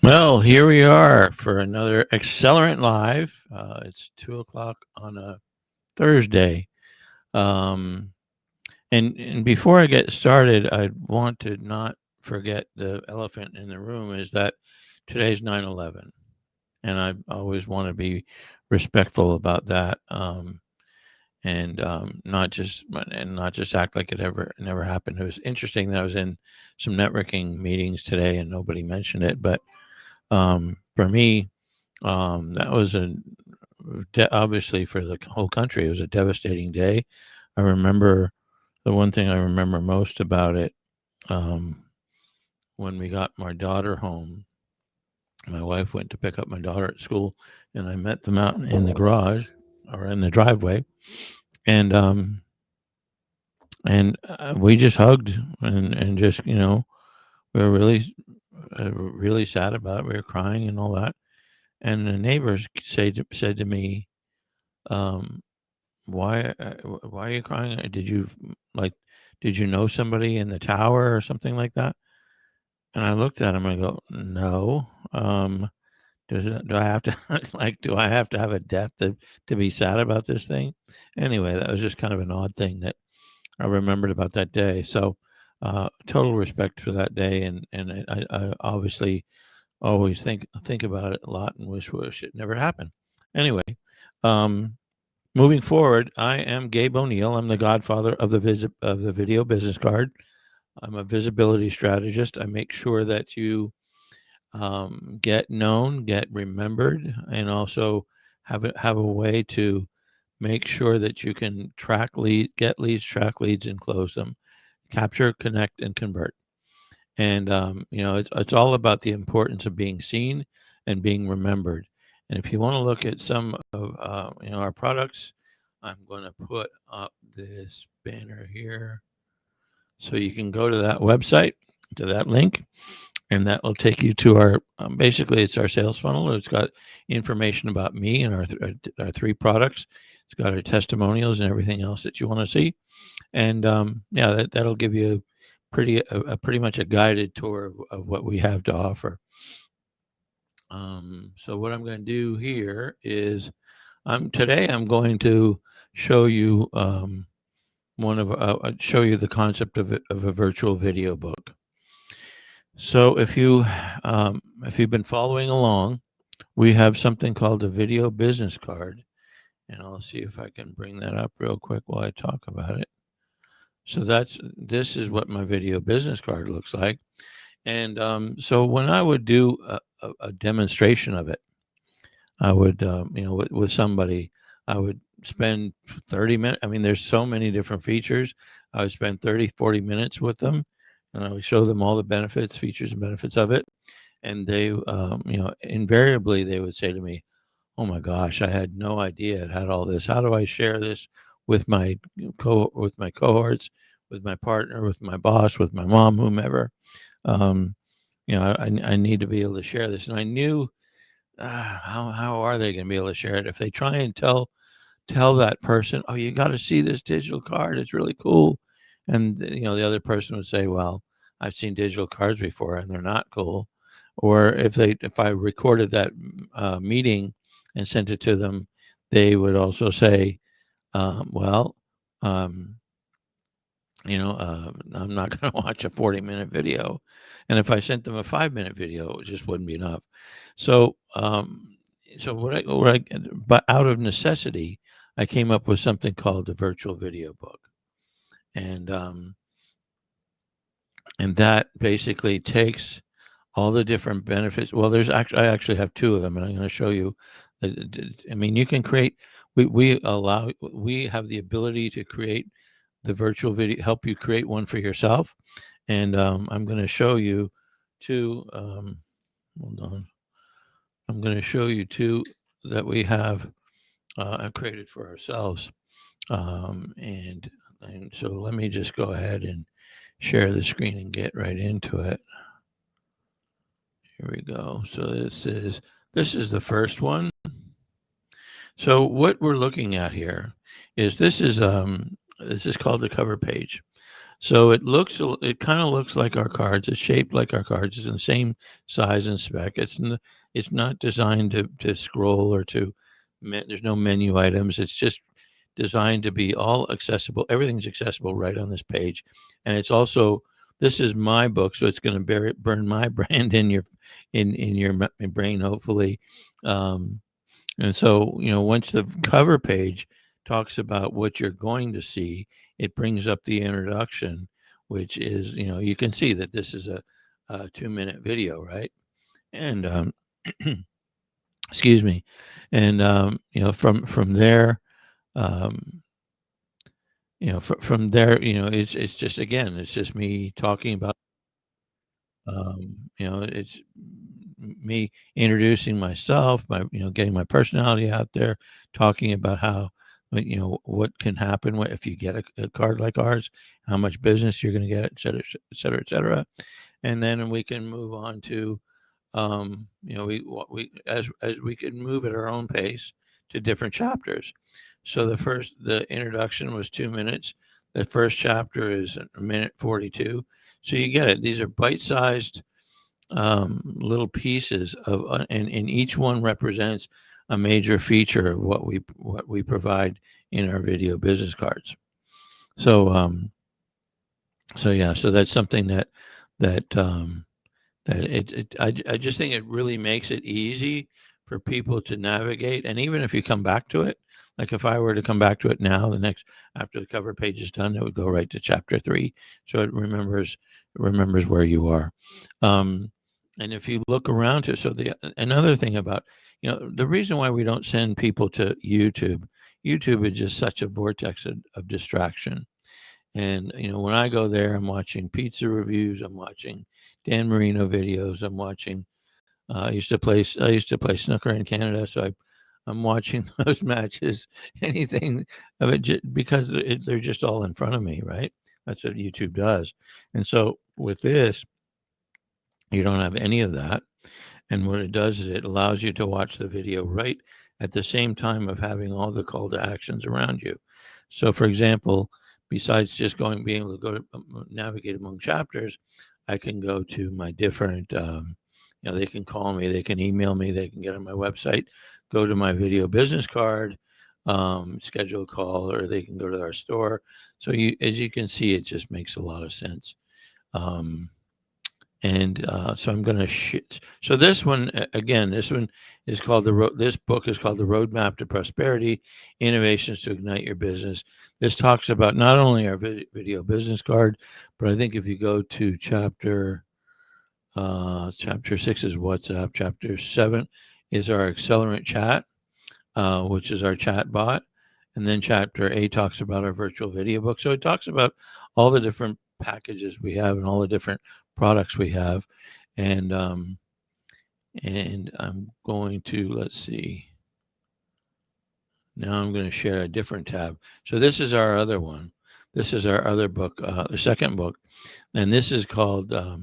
Well, here we are for another Accelerant Live. It's 2 o'clock on a Thursday. Um, and before I get started, I want to not forget the elephant in the room is that today's 9/11, and I always want to be respectful about that. And not just act like it never happened. It was interesting that I was in some networking meetings today and nobody mentioned it, but for me, that was obviously for the whole country. It was a devastating day. I remember the one thing I remember most about it um, when we got my daughter home. My wife went to pick up my daughter at school, and I met them out in the garage or in the driveway, and we just hugged and just we were really sad about it. We were crying and all that. And the neighbors said to me, um, why are you crying? Like, did you know somebody in the tower or something like that?" And I looked at him and I go, "No. Do I have to do I have to have a death to be sad about this thing?" Anyway, that was just kind of an odd thing that I remembered about that day. So, total respect for that day, and I obviously always think about it a lot and wish it never happened. Anyway, um, moving forward, I am Gabe O'Neill. I'm the godfather of the video business card. I'm a visibility strategist. I make sure that you get known, get remembered, and also have a way to make sure that you can get leads, track leads, and close them, capture, connect, and convert. And it's all about the importance of being seen and being remembered. And if you want to look at some of our products, I'm going to put up this banner here, so you can go to that website, to that link, and that will take you to our basically it's our sales funnel. It's got information about me and our three products. It's got our testimonials and everything else that you want to see. And yeah, that'll give you pretty much a guided tour of what we have to offer. So what I'm going to do here is I'm going to show you show you the concept of a virtual video book. So if you've been following along, we have something called a video business card, and I'll see if I can bring that up real quick while I talk about it. So this is what my video business card looks like. And so when I would do a demonstration of it, I would, with somebody, I would spend 30 minutes. I mean, there's so many different features. I would spend 30, 40 minutes with them, and I would show them all the benefits, features, and benefits of it. And they, invariably they would say to me, "Oh my gosh, I had no idea it had all this. How do I share this with with my cohorts, with my partner, with my boss, with my mom, whomever? Um, I need to be able to share this." And I knew how are they going to be able to share it if they try and tell that person, "Oh, you got to see this digital card. It's really cool," and the other person would say, "Well, I've seen digital cards before, and they're not cool." Or if I recorded that meeting and sent it to them, they would also say, "Well, um, I'm not going to watch a 40-minute video." And if I sent them a 5-minute video, it just wouldn't be enough. So, but out of necessity, I came up with something called the virtual video book, and that basically takes all the different benefits. Well, I actually have two of them, and I'm going to show you. I mean, you can create. We have the ability to create the virtual video, help you create one for yourself, and I'm going to show you two. Hold on. I'm going to show you two that we have created for ourselves, and so let me just go ahead and share the screen and get right into it. Here we go. So this is the first one. So what we're looking at here is this is called the cover page. So it kind of looks like our cards. It's shaped like our cards. It's in the same size and spec. It's not designed to scroll or there's no menu items. It's just designed to be all accessible. Everything's accessible right on this page. And it's also, this is my book, so it's going to burn my brand in your brain, hopefully. Um, and so, once the cover page talks about what you're going to see, it brings up the introduction, which is, you can see that this is a 2-minute video, right? And excuse me, and from there, um, from there, it's just, again, it's just me talking about, it's me introducing myself, getting my personality out there, talking about how, what can happen if you get a card like ours, how much business you're going to get, et cetera, et cetera, et cetera. And then we can move on to, as we can move at our own pace to different chapters. So the introduction was 2 minutes. The first chapter is a minute 42. So you get it. These are bite-sized little pieces and each one represents a major feature of what we provide in our video business cards. So so that's something that I just think it really makes it easy for people to navigate. And even if you come back to it, like if I were to come back to it now, after the cover page is done, it would go right to chapter 3. So it remembers where you are. And if you look around to, so another thing about, the reason why we don't send people to YouTube is just such a vortex of distraction. And when I go there, I'm watching pizza reviews, I'm watching Dan Marino videos, I'm watching. I used to play snooker in Canada, so I'm watching those matches, anything of it, because they're just all in front of me, right? That's what YouTube does. And so with this, you don't have any of that. And what it does is it allows you to watch the video right at the same time of having all the call to actions around you. So, for example, besides just being able to navigate among chapters, I can go to my different, they can call me, they can email me, they can get on my website, go to my video business card, schedule a call, or they can go to our store. So, as you can see, it just makes a lot of sense. And so I'm going to so this one, again, this one is called this book is called The Roadmap to Prosperity: Innovations to Ignite Your Business. This talks about not only our video business card, but I think if you go to chapter 6 is WhatsApp, chapter 7 is our Accelerant chat, which is our chat bot. And then chapter 8 talks about our virtual video book. So it talks about all the different packages we have and all the different products we have. And I'm going to, let's see. Now I'm going to share a different tab. So this is our other one. This is our other book, the second book. And this is called, what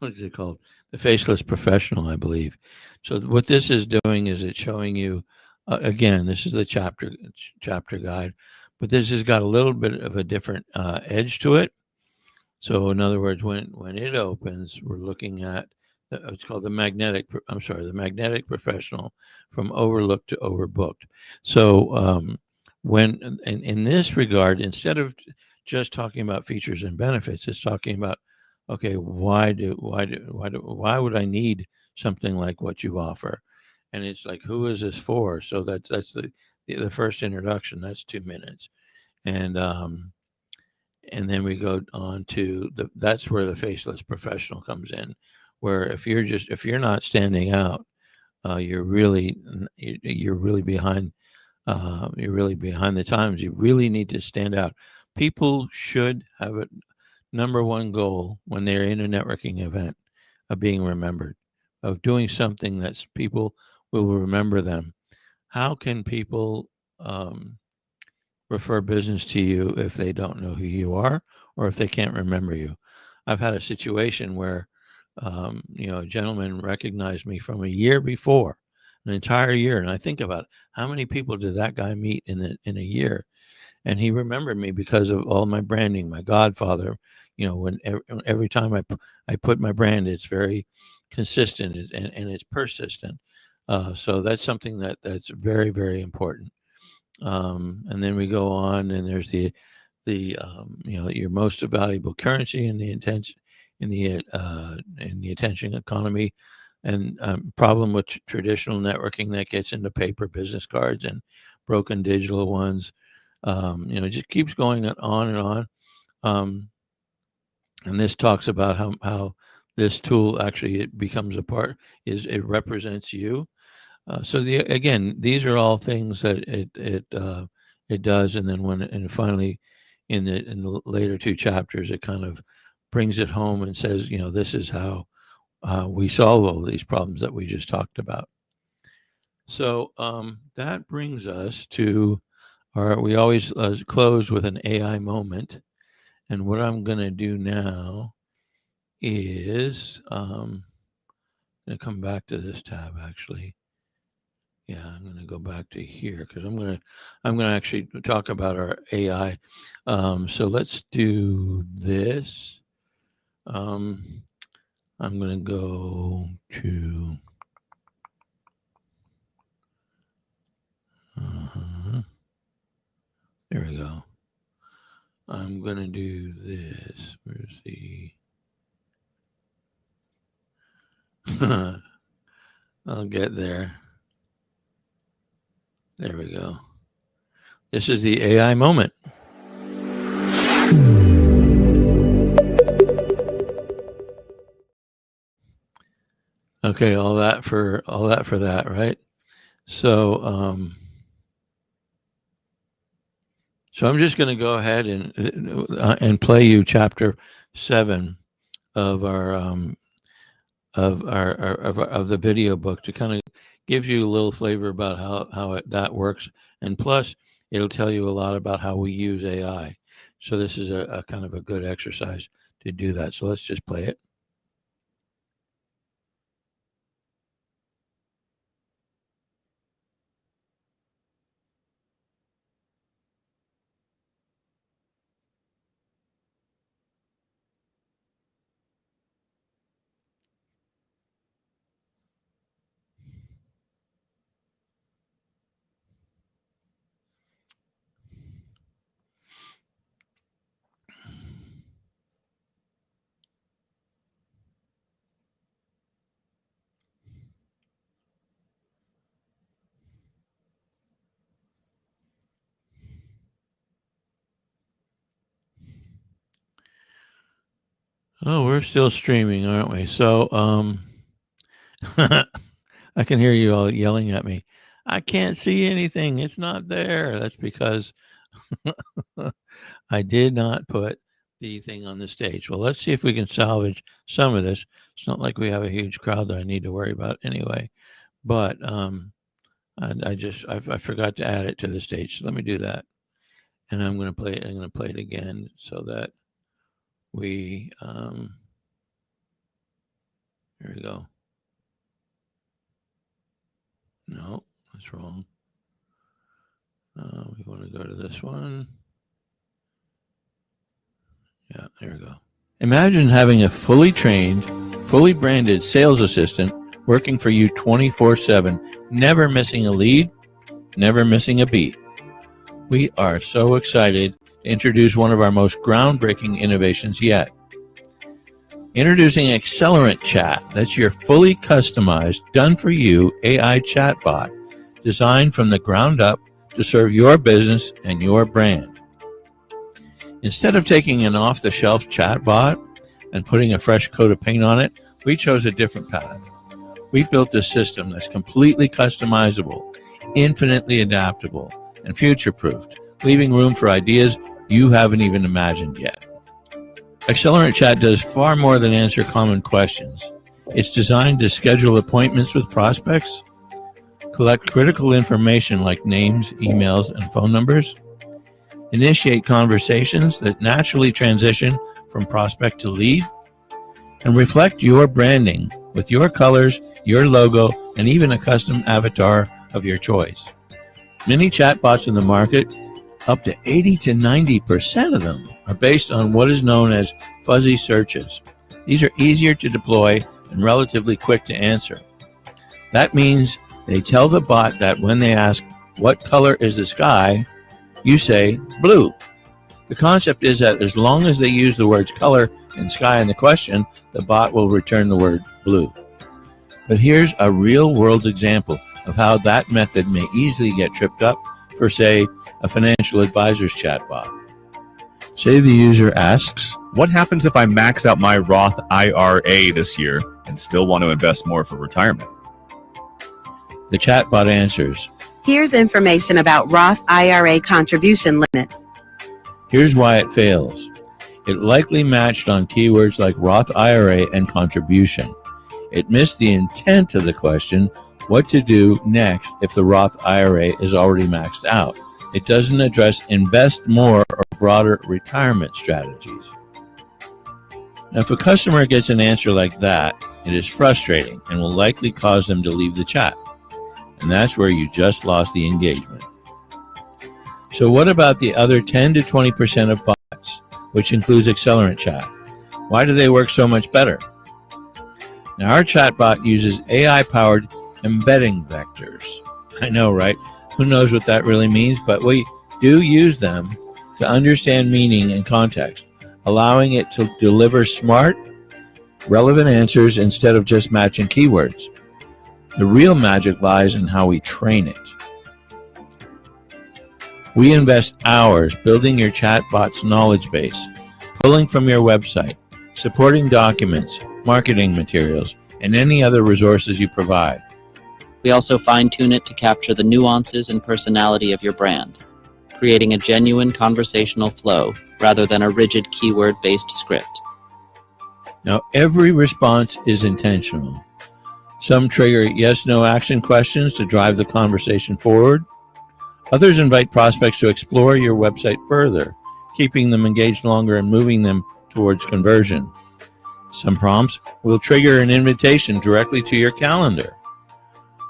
is it called? The Faceless Professional, I believe. So what this is doing is it's showing you, again, this is the chapter guide, but this has got a little bit of a different edge to it. So in other words, when it opens, we're looking at it's called the magnetic professional, from overlooked to overbooked. So when in this regard, instead of just talking about features and benefits, it's talking about, okay, why would I need something like what you offer? And it's like, who is this for? So that's the first introduction. That's 2 minutes. And then we go on to that's where the faceless professional comes in, where if you're not standing out, you're really behind. You're really behind the times. You really need to stand out. People should have a number one goal when they're in a networking event of being remembered, of doing something that people will remember them. How can people refer business to you if they don't know who you are or if they can't remember you? I've had a situation where, a gentleman recognized me from a year before, an entire year. And I think about how many people did that guy meet in a year? and he remembered me because of all my branding. My godfather, when every time I put my brand, it's very consistent and it's persistent. So that's something that's very, very important. And then we go on, and there's the your most valuable currency in the intention in the attention economy, and problem with traditional networking that gets into paper business cards and broken digital ones. It just keeps going on and on. Um, and this talks about how this tool actually it becomes a part is it represents you. So again, these are all things that it does, and then finally in the later two chapters, it kind of brings it home and says, this is how we solve all these problems that we just talked about. So that brings us to we always close with an AI moment, and what I'm going to do now is going to come back to this tab actually. Yeah, I'm going to go back to here because I'm going to actually talk about our AI. So let's do this. I'm going to go to. There we go. I'm going to do this. Where's the. I'll get there. There we go. This is the AI moment. Okay, all that for that, right? So so I'm just going to go ahead and play you chapter 7 of our of the video book to kind of give you a little flavor about how that works, and plus it'll tell you a lot about how we use AI. So this is a kind of a good exercise to do that. So let's just play it. Oh, we're still streaming, aren't we? So I can hear you all yelling at me. I can't see anything. It's not there. That's because I did not put the thing on the stage. Well, let's see if we can salvage some of this. It's not like we have a huge crowd that I need to worry about anyway. But I forgot to add it to the stage. So let me do that, and I'm going to play it. I'm going to play it again so that we. Here we go. No, that's wrong. We want to go to this one. Yeah, there we go. Imagine having a fully trained, fully branded sales assistant working for you 24/7, never missing a lead, never missing a beat. We are so excited to introduce one of our most groundbreaking innovations yet. Introducing Accelerant Chat. That's your fully customized, done-for-you AI chatbot designed from the ground up to serve your business and your brand. Instead of taking an off-the-shelf chatbot and putting a fresh coat of paint on it, we chose a different path. We built a system that's completely customizable, infinitely adaptable, and future-proofed, leaving room for ideas you haven't even imagined yet. Accelerant Chat does far more than answer common questions. It's designed to schedule appointments with prospects, collect critical information like names, emails, and phone numbers, initiate conversations that naturally transition from prospect to lead, and reflect your branding with your colors, your logo, and even a custom avatar of your choice. Many chatbots in the market Up to 80 to 90% of them are based on what is known as fuzzy searches. These are easier to deploy and relatively quick to answer. That means they tell the bot that when they ask, "What color is the sky?" you say, "Blue." The concept is that as long as they use the words color and sky in the question, the bot will return the word blue. But here's a real-world example of how that method may easily get tripped up for, say, a financial advisor's chatbot. Say the user asks, "What happens if I max out my Roth IRA this year and still want to invest more for retirement?" The chatbot answers, "Here's information about Roth IRA contribution limits." Here's why it fails. It likely matched on keywords like Roth IRA and contribution. It missed the intent of the question, what to do next if the Roth IRA is already maxed out. It doesn't address invest more or broader retirement strategies. Now, if a customer gets an answer like that, it is frustrating and will likely cause them to leave the chat. And that's where you just lost the engagement. So what about the other 10 to 20% of bots, which includes Accelerant Chat? Why do they work so much better? Now, our chatbot uses AI-powered embedding vectors. I know, right? Who knows what that really means, but we do use them to understand meaning and context, allowing it to deliver smart, relevant answers instead of just matching keywords. The real magic lies in how we train it. We invest hours building your chatbot's knowledge base, pulling from your website, supporting documents, marketing materials, and any other resources you provide. We also fine-tune it to capture the nuances and personality of your brand, creating a genuine conversational flow rather than a rigid keyword-based script. Now, every response is intentional. Some trigger yes-no action questions to drive the conversation forward. Others invite prospects to explore your website further, keeping them engaged longer and moving them towards conversion. Some prompts will trigger an invitation directly to your calendar.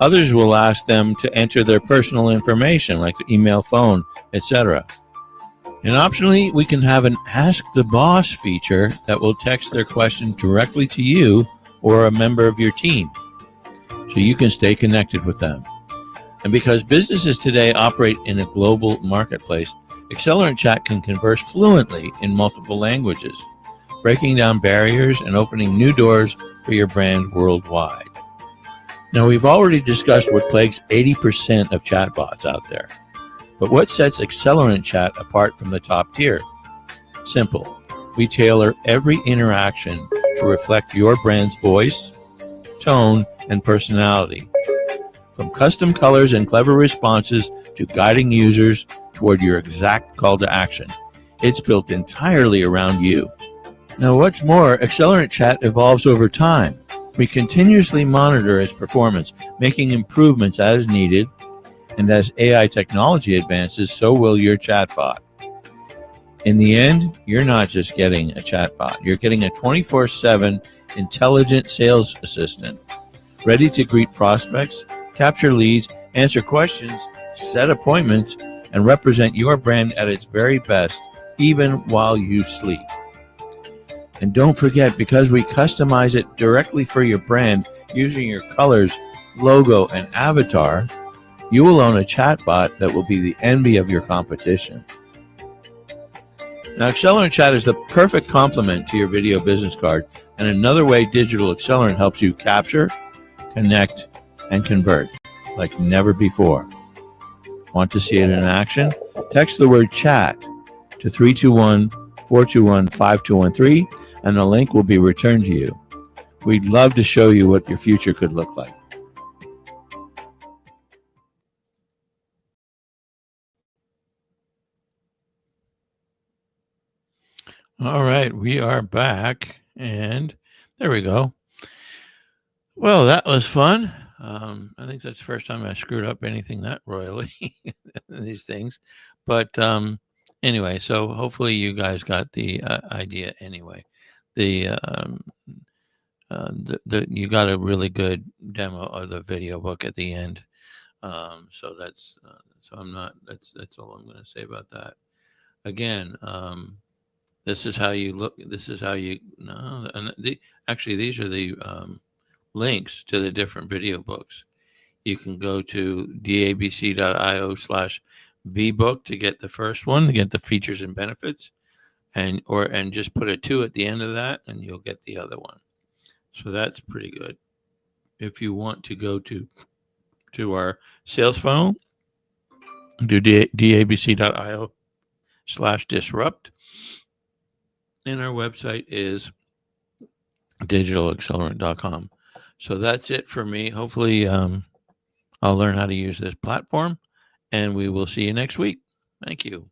Others will ask them to enter their personal information like email, phone, etc. And optionally, we can have an Ask the Boss feature that will text their question directly to you or a member of your team, so you can stay connected with them. And because businesses today operate in a global marketplace, Accelerant Chat can converse fluently in multiple languages, breaking down barriers and opening new doors for your brand worldwide. Now, we've already discussed what plagues 80% of chatbots out there. But what sets Accelerant Chat apart from the top tier? Simple. We tailor every interaction to reflect your brand's voice, tone, and personality. From custom colors and clever responses to guiding users toward your exact call to action, it's built entirely around you. Now, what's more, Accelerant Chat evolves over time. We continuously monitor its performance, making improvements as needed, and as AI technology advances, so will your chatbot. In the end, you're not just getting a chatbot, you're getting a 24/7 intelligent sales assistant, ready to greet prospects, capture leads, answer questions, set appointments, and represent your brand at its very best, even while you sleep. And don't forget, because we customize it directly for your brand using your colors, logo, and avatar, you will own a chatbot that will be the envy of your competition. Now, Accelerant Chat is the perfect complement to your video business card and another way Digital Accelerant helps you capture, connect, and convert like never before. Want to see it in action? Text the word chat to 321-421-5213 and the link will be returned to you. We'd love to show you what your future could look like. All right, we are back, and there we go. Well, that was fun. I think that's the first time I screwed up anything that royally, these things. But anyway, so hopefully you guys got the idea anyway. You got a really good demo of the video book at the end. So that's so I'm not. That's all I'm going to say about that. Again, this is how you look. This is how you no. And actually, these are the links to the different video books. You can go to dabc.io/vbook to get the first one, to get the features and benefits, and just put a 2 at the end of that, and you'll get the other one. So that's pretty good. If you want to go to our sales funnel, do dabc.io/disrupt, and our website is digitalaccelerant.com. So that's it for me. Hopefully, I'll learn how to use this platform, and we will see you next week. Thank you.